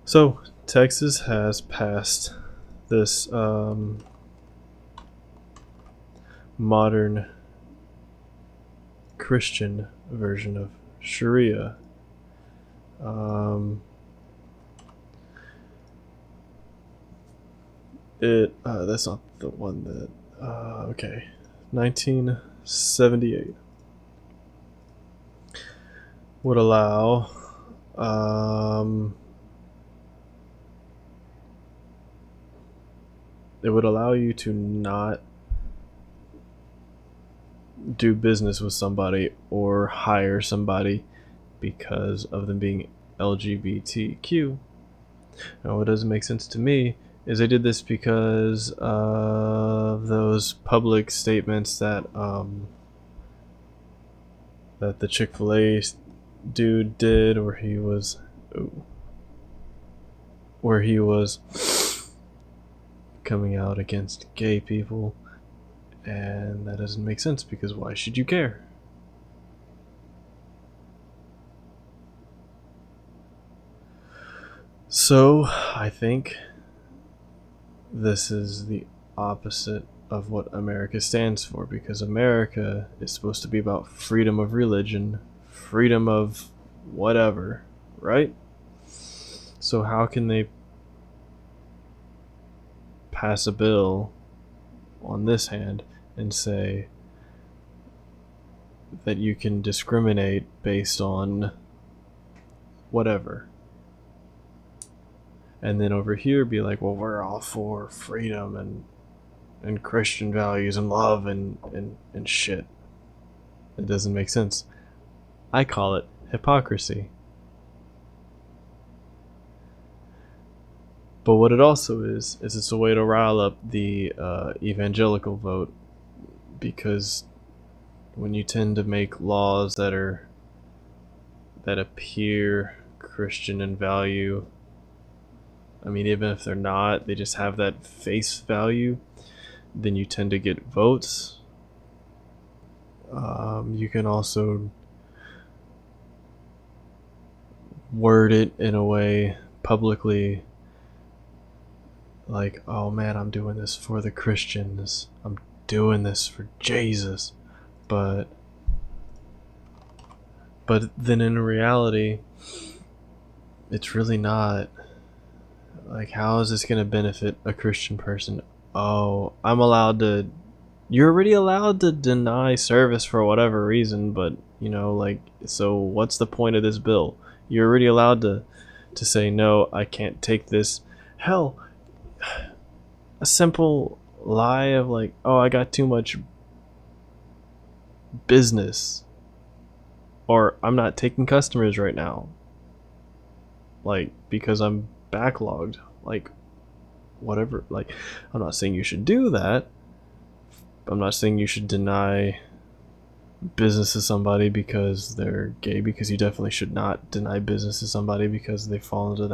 So Texas has passed this modern Christian version of Sharia. Um, that's not the one that. Okay, 1978 would allow. It would allow you to not do business with somebody or hire somebody because of them being LGBTQ. Now, what doesn't make sense to me is they did this because of those public statements that that the Chick-fil-A dude did, where he was coming out against gay people, and that doesn't make sense because why should you care? So I think this is the opposite of what America stands for, because America is supposed to be about freedom of religion, freedom of whatever, right? So how can they pass a bill on this hand and say that you can discriminate based on whatever, and then over here be like, well, we're all for freedom and Christian values and love and shit? It doesn't make sense. I call it hypocrisy. But what it also is it's a way to rile up the evangelical vote, because when you tend to make laws that appear Christian in value, I mean, even if they're not, they just have that face value, then you tend to get votes. You can also word it in a way publicly like, oh man, I'm doing this for the Christians, I'm doing this for Jesus, but then in reality it's really not. Like, how is this going to benefit a Christian person? Oh, you're already allowed to deny service for whatever reason, but like, so what's the point of this bill? You're already allowed to say, no, I can't take this. Hell, a simple lie of like, oh, I got too much business, or I'm not taking customers right now, like, because I'm backlogged, like, whatever. Like, I'm not saying you should do that. I'm not saying you should deny business to somebody because they're gay, because you definitely should not deny business to somebody because they fall into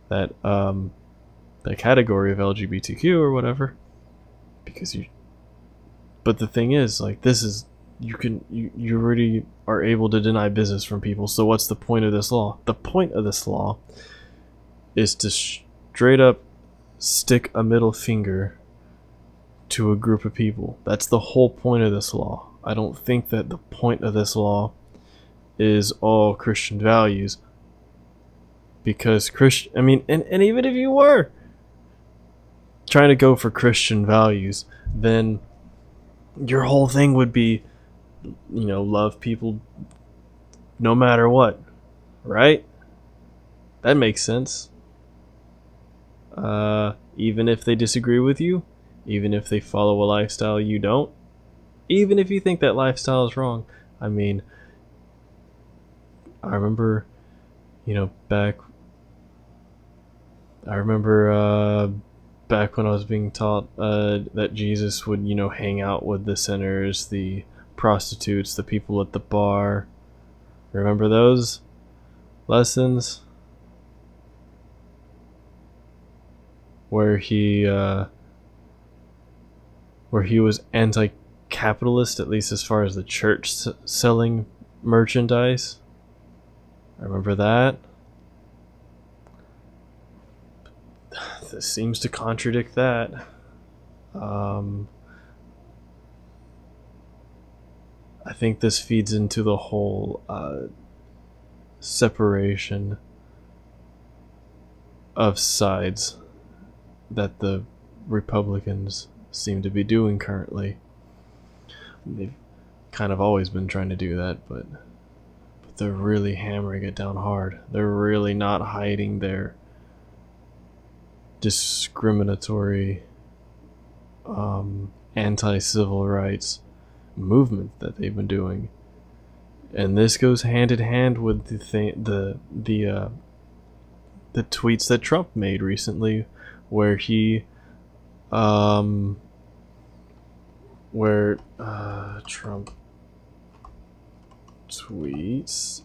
that category of LGBTQ or whatever. But the thing is, like, this is, you already are able to deny business from people. So what's the point of this law? The point of this law is to straight up stick a middle finger to a group of people. That's the whole point of this law. I don't think that the point of this law is all Christian values, because and even if you were trying to go for Christian values, then your whole thing would be, love people no matter what, right? That makes sense. Even if they disagree with you, even if they follow a lifestyle you don't, even if you think that lifestyle is wrong. I mean, I remember, back when I was being taught that Jesus would, hang out with the sinners, the prostitutes, the people at the bar. Remember those lessons? Where he was anti-capitalist, at least as far as the church selling merchandise. I remember that. this seems to contradict that. I think this feeds into the whole separation of sides that the Republicans seem to be doing currently. They've kind of always been trying to do that, but they're really hammering it down hard. They're really not hiding their discriminatory anti-civil rights movement that they've been doing, and this goes hand in hand with the tweets that Trump made recently, where he Trump tweets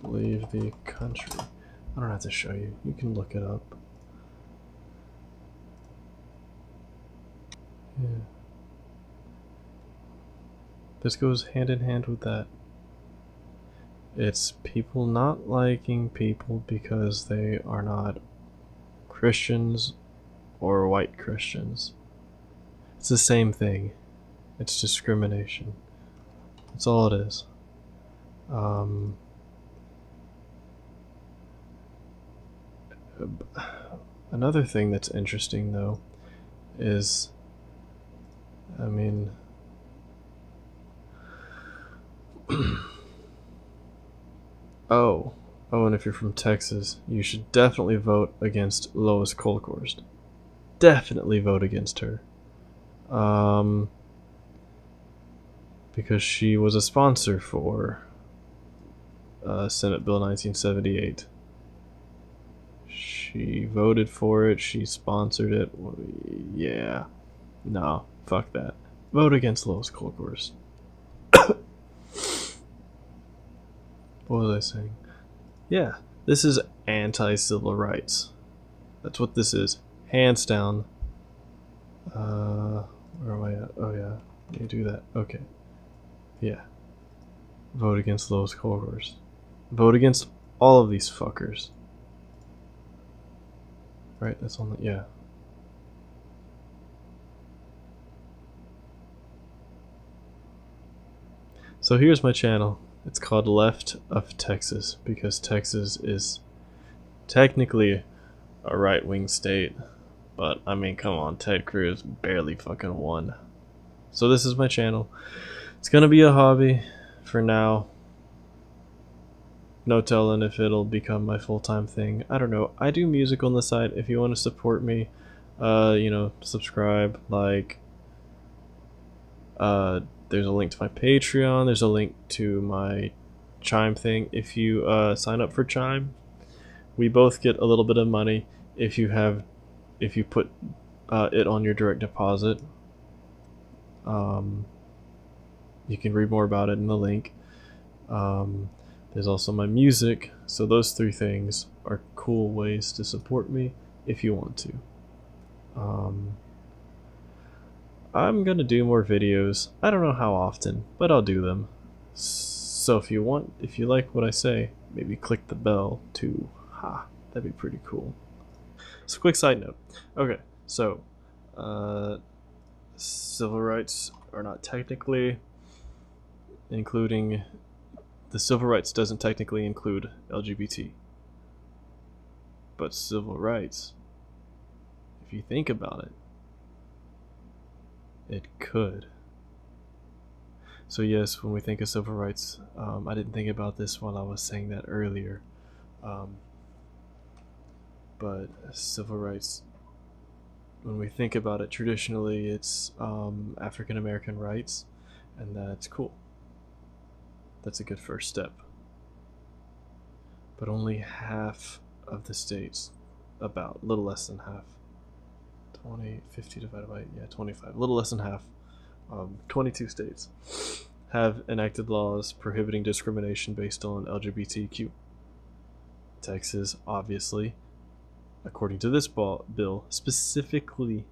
leave the country. I don't have to show you. You can look it up. Yeah. This goes hand in hand with that. It's people not liking people because they are not Christians or white Christians. It's the same thing. It's discrimination. That's all it is. Another thing that's interesting, though, is, I mean, and if you're from Texas, you should definitely vote against Lois Kolkhorst. Definitely vote against her. Because she was a sponsor for Senate Bill 1978. She voted for it, she sponsored it. Yeah. No, fuck that. Vote against Lois Kolkhorst. What was I saying? Yeah, this is anti-civil rights. That's what this is. Hands down. Where am I at? Oh yeah, you do that. Okay. Yeah. Vote against Lois Kolkhorst. Vote against all of these fuckers. Right, that's on the, yeah. So here's my channel. It's called Left of Texas because Texas is technically a right-wing state, but I mean, come on, Ted Cruz barely fucking won. So this is my channel. It's gonna be a hobby for now. No telling if it'll become my full-time thing. I don't know. I do music on the side. If you want to support me, you know, subscribe, like. There's a link to my Patreon. There's a link to my Chime thing. If you sign up for Chime, we both get a little bit of money if you put it on your direct deposit. You can read more about it in the link. There's also my music. So those three things are cool ways to support me if you want to. I'm gonna do more videos. I don't know how often, but I'll do them. So if you like what I say, maybe click the bell too. That'd be pretty cool. So quick side note. Okay, so civil rights are not technically including, the civil rights doesn't technically include LGBT. But civil rights, if you think about it, it could. So yes, when we think of civil rights, I didn't think about this while I was saying that earlier, but civil rights, when we think about it traditionally, it's African American rights, and that's cool. That's a good first step. But only half of the states, about a little less than half, 50 divided by, 25, a little less than half, 22 states have enacted laws prohibiting discrimination based on LGBTQ. Texas, obviously, according to this bill, specifically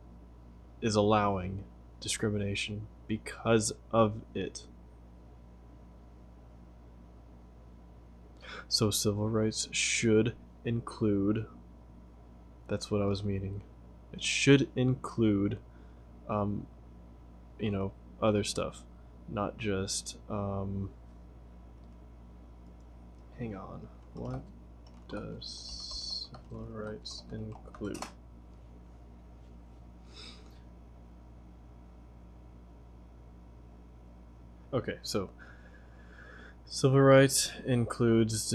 is allowing discrimination because of it. So civil rights should include, that's what I was meaning. It should include, you know, other stuff, not just, hang on, what does civil rights include? Okay, so civil rights includes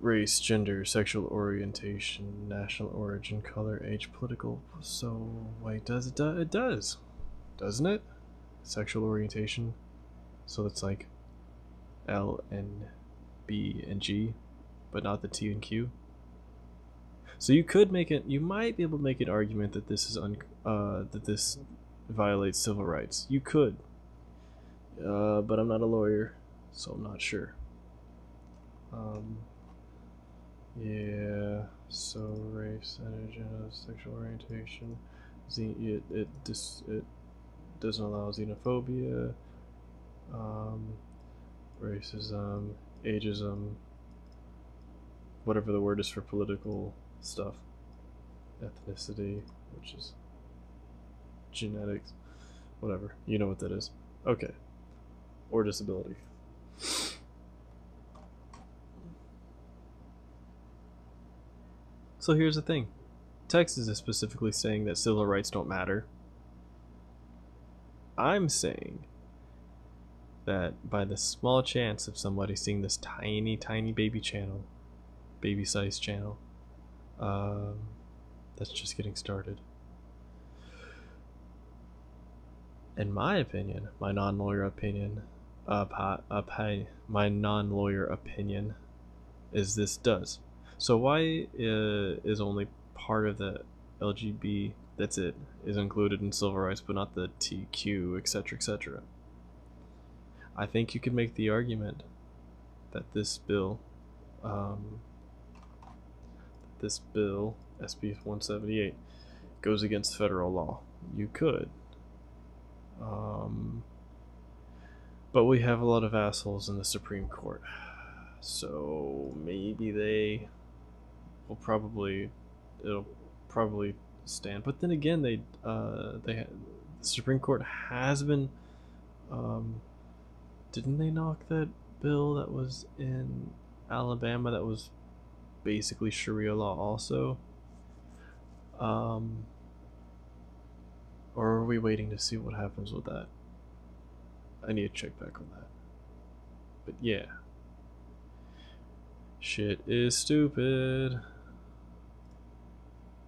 race, gender, sexual orientation, national origin, color, age, political. So wait, does it? It does, doesn't it? Sexual orientation. So it's like L and B and G, but not the T and Q. So you could make it. You might be able to make an argument that this is that this violates civil rights. You could, but I'm not a lawyer, so I'm not sure. Yeah. So race, energy, sexual orientation. It doesn't allow xenophobia, racism, ageism, whatever the word is for political stuff, ethnicity, which is genetics, whatever. You know what that is. Okay. Or disability. So here's the thing. Texas is specifically saying that civil rights don't matter. I'm saying that by the small chance of somebody seeing this tiny, tiny baby channel, baby-sized channel, that's just getting started. In my opinion, my non-lawyer opinion, my non-lawyer opinion, is this does. So why is only part of the LGB, that's it, is included in civil rights, but not the TQ, etc., etc.? I think you could make the argument that this bill, SB 178, goes against federal law. You could. But we have a lot of assholes in the Supreme Court. So maybe it'll probably stand. But then again, the Supreme Court has been, didn't they knock that bill that was in Alabama that was basically Sharia law also? Or are we waiting to see what happens with that? I need to check back on that. But yeah. Shit is stupid.